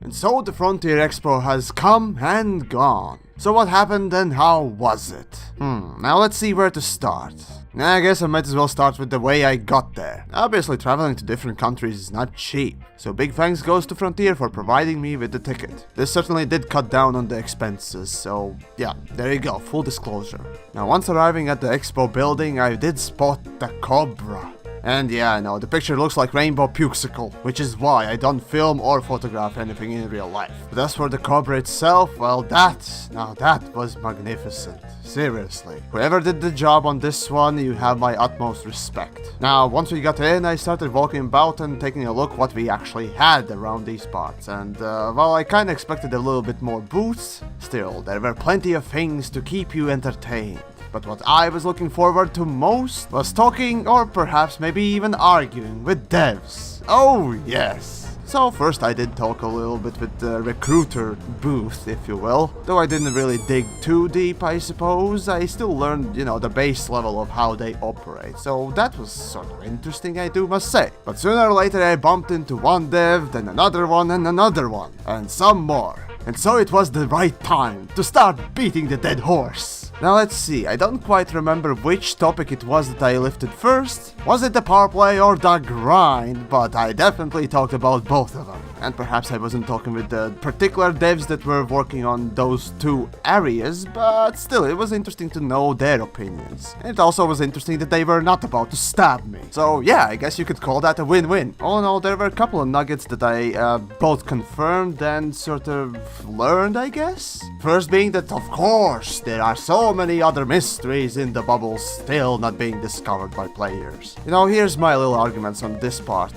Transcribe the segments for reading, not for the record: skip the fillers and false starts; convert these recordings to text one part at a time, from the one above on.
And so the Frontier Expo has come and gone. So what happened and how was it? Now let's see where to start. I guess I might as well start with the way I got there. Obviously, traveling to different countries is not cheap, so big thanks goes to Frontier for providing me with the ticket. This certainly did cut down on the expenses, so yeah, there you go, full disclosure. Now once arriving at the Expo building, I did spot the Cobra. And yeah, I know, the picture looks like Rainbow Puxicle, which is why I don't film or photograph anything in real life. But as for the Cobra itself, well that was magnificent. Seriously. Whoever did the job on this one, you have my utmost respect. Now, once we got in, I started walking about and taking a look what we actually had around these parts. And, well, I kinda expected a little bit more booths. Still, there were plenty of things to keep you entertained. But what I was looking forward to most was talking, or perhaps maybe even arguing, with devs. Oh yes! So first I did talk a little bit with the recruiter booth, if you will. Though I didn't really dig too deep, I suppose. I still learned, the base level of how they operate. So that was sort of interesting, I do must say. But sooner or later I bumped into one dev, then another one, and some more. And so it was the right time to start beating the dead horse. Now let's see, I don't quite remember which topic it was that I lifted first. Was it the power play or the grind? But I definitely talked about both of them. And perhaps I wasn't talking with the particular devs that were working on those two areas, but still, it was interesting to know their opinions. And it also was interesting that they were not about to stab me. So yeah, I guess you could call that a win-win. All in all, there were a couple of nuggets that I both confirmed and sort of learned, I guess. First being that, of course, there are so many other mysteries in the bubble still not being discovered by players. Here's my little arguments on this part.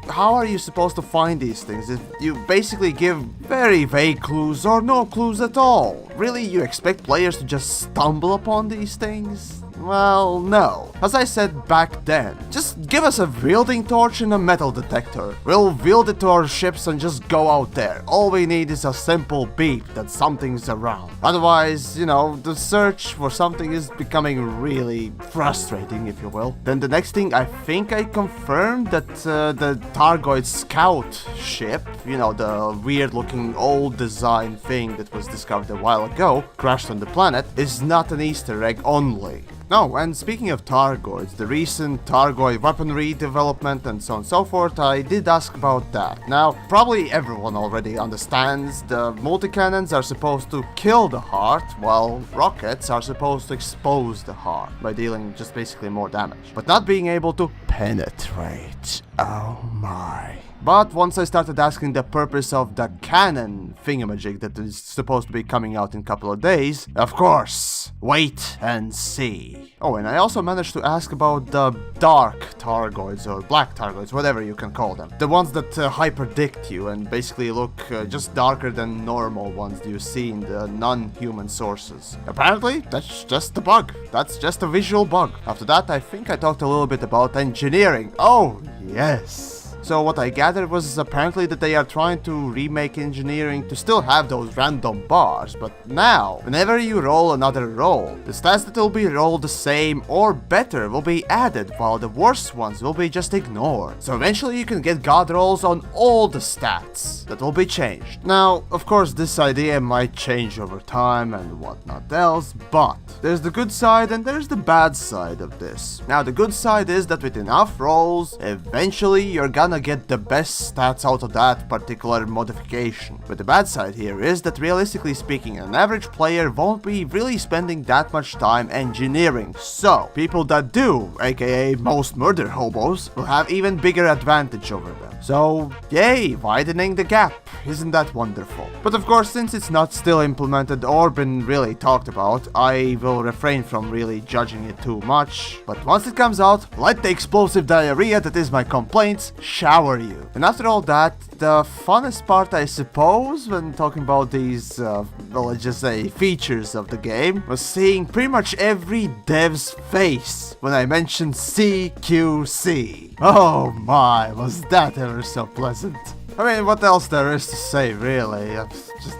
How are you supposed to find these things if you basically give very vague clues or no clues at all? Really, you expect players to just stumble upon these things? Well, no. As I said back then, just give us a wielding torch and a metal detector. We'll wield it to our ships and just go out there. All we need is a simple beep that something's around. Otherwise, the search for something is becoming really frustrating, if you will. Then the next thing, I think I confirmed that the Targoid scout ship, the weird looking old design thing that was discovered a while ago, crashed on the planet, is not an Easter egg only. No, and speaking of Targoids, the recent Targoid weaponry development and so on and so forth, I did ask about that. Now, probably everyone already understands the multi-cannons are supposed to kill the heart, while rockets are supposed to expose the heart by dealing just basically more damage, but not being able to penetrate. Oh my. But once I started asking the purpose of the cannon thingamajig that is supposed to be coming out in a couple of days, of course, wait and see. Oh, and I also managed to ask about the dark Targoids or black Targoids, whatever you can call them. The ones that hyperdict you and basically look just darker than normal ones you see in the non-human sources. Apparently, that's just a bug. That's just a visual bug. After that, I think I talked a little bit about engineering. Oh, yes. So what I gathered was apparently that they are trying to remake engineering to still have those random bars, but now, whenever you roll another roll, the stats that will be rolled the same or better will be added, while the worst ones will be just ignored. So eventually you can get god rolls on all the stats that will be changed. Now, of course, this idea might change over time and whatnot else, but there's the good side and there's the bad side of this. Now, the good side is that with enough rolls, eventually you're gonna get the best stats out of that particular modification. But the bad side here is that realistically speaking, an average player won't be really spending that much time engineering. So, people that do, aka most murder hobos, will have even bigger advantage over them. So, yay, widening the gap. Isn't that wonderful? But of course, since it's not still implemented or been really talked about, I will refrain from really judging it too much. But once it comes out, let the explosive diarrhea that is my complaints shower you. And after all that, the funnest part, I suppose, when talking about these, well, let's just say, features of the game, was seeing pretty much every dev's face when I mentioned CQC. Oh my, was that ever so pleasant. I mean, what else there is to say, really?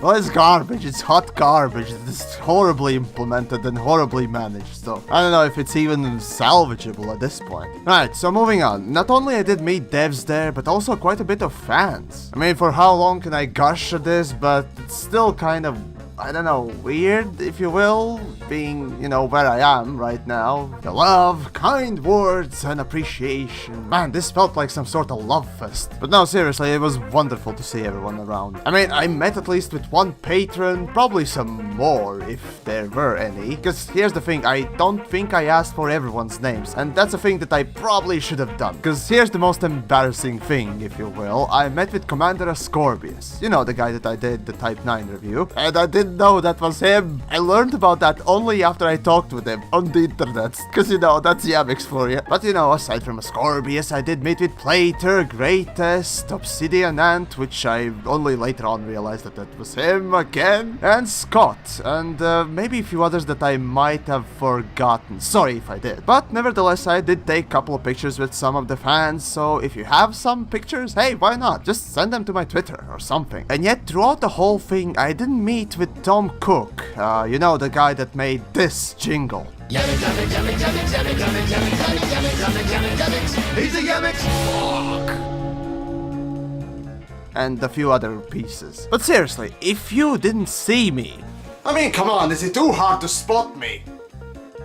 Well, it's garbage. It's hot garbage. It's horribly implemented and horribly managed. So I don't know if it's even salvageable at this point. Right, so moving on. Not only I did meet devs there, but also quite a bit of fans. I mean, for how long can I gush at this? But it's still kind of, I don't know, weird, if you will, being, you know, where I am right now. The love, kind words, and appreciation. Man, this felt like some sort of love fest. But no, seriously, it was wonderful to see everyone around. I mean, I met at least with one patron, probably some more, if there were any. Because here's the thing, I don't think I asked for everyone's names, and that's a thing that I probably should have done. Because here's the most embarrassing thing, if you will. I met with Commander Ascorbius. You know, the guy that I did the Type 9 review. And I didn't know that was him. I learned about that only after I talked with him on the internet, because you know, that's TheYamiks for you. But you know, aside from Ascorbius, I did meet with Plater, Greatest, Obsidian Ant, which I only later on realized that that was him again, and Scott, and maybe a few others that I might have forgotten. Sorry if I did. But nevertheless, I did take a couple of pictures with some of the fans, so if you have some pictures, hey, why not? Just send them to my Twitter or something. And yet, throughout the whole thing, I didn't meet with Tom Cook, you know, the guy that made this jingle. He's a Yamiks. And a few other pieces. But seriously, if you didn't see me, I mean, come on, is it too hard to spot me?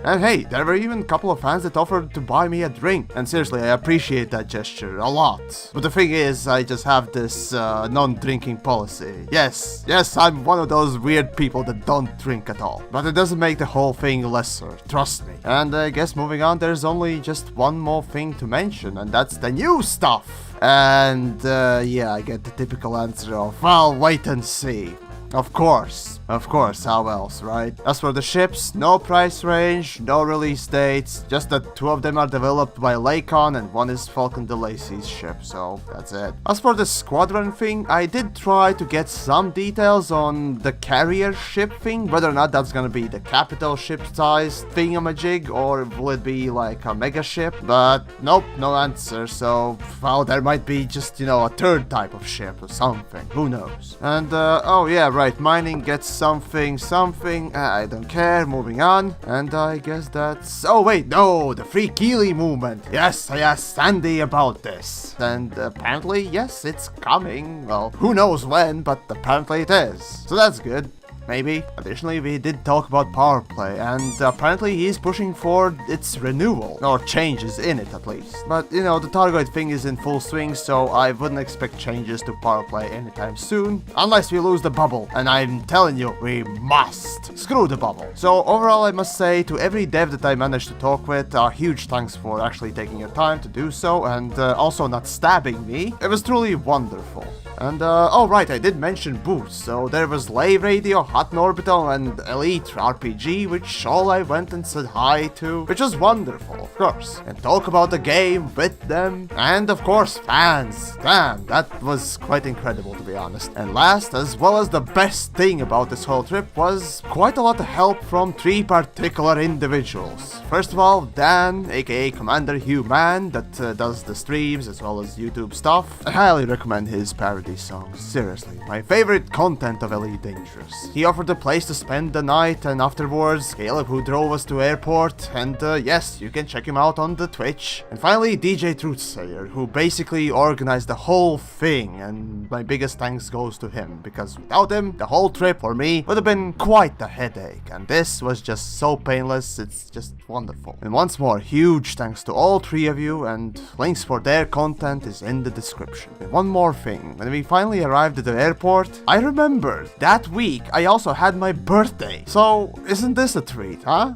And hey, there were even a couple of fans that offered to buy me a drink. And seriously, I appreciate that gesture a lot. But the thing is, I just have this non-drinking policy. Yes, I'm one of those weird people that don't drink at all. But it doesn't make the whole thing lesser, trust me. And I guess moving on, there's only just one more thing to mention, and that's the new stuff. And yeah, I get the typical answer of, well, wait and see. Of course, how else, right? As for the ships, no price range, no release dates, just that two of them are developed by Lakon and one is Falcon de Lacy's ship, so that's it. As for the squadron thing, I did try to get some details on the carrier ship thing, whether or not that's gonna be the capital ship size thingamajig, or will it be like a mega ship, but nope, no answer, so, well, there might be just, you know, a third type of ship or something, who knows. And, oh yeah, right, mining gets something, I don't care, moving on, and I guess that's, oh wait, no, the Free Keely movement, yes, I asked Sandy about this, and apparently, yes, it's coming, well, who knows when, but apparently it is, so that's good. Maybe. Additionally, we did talk about power play, and apparently he's pushing for its renewal, or changes in it at least. But, you know, the Targoid thing is in full swing, so I wouldn't expect changes to power play anytime soon, unless we lose the bubble, and I'm telling you, we must. Screw the bubble. So overall, I must say, to every dev that I managed to talk with, huge thanks for actually taking your time to do so, and also not stabbing me. It was truly wonderful. And, oh right, I did mention booths, so there was Lay Radio, Hot Orbital, and Elite RPG, which all I went and said hi to, which was wonderful, of course, and talk about the game with them, and of course, fans. Damn, that was quite incredible, to be honest. And last, as well as the best thing about this whole trip, was quite a lot of help from three particular individuals. First of all, Dan, aka Commander Human, that does the streams as well as YouTube stuff. I highly recommend his parody songs, seriously, my favorite content of Elite Dangerous. He offered a place to spend the night, and afterwards, Caleb, who drove us to airport, and yes, you can check him out on the Twitch. And finally, DJ Truthsayer, who basically organized the whole thing, and my biggest thanks goes to him, because without him, the whole trip for me would have been quite a headache, and this was just so painless, it's just wonderful. And once more, huge thanks to all three of you, and links for their content is in the description. And one more thing, when we finally arrived at the airport, I remembered that week I also had my birthday. So, isn't this a treat, huh?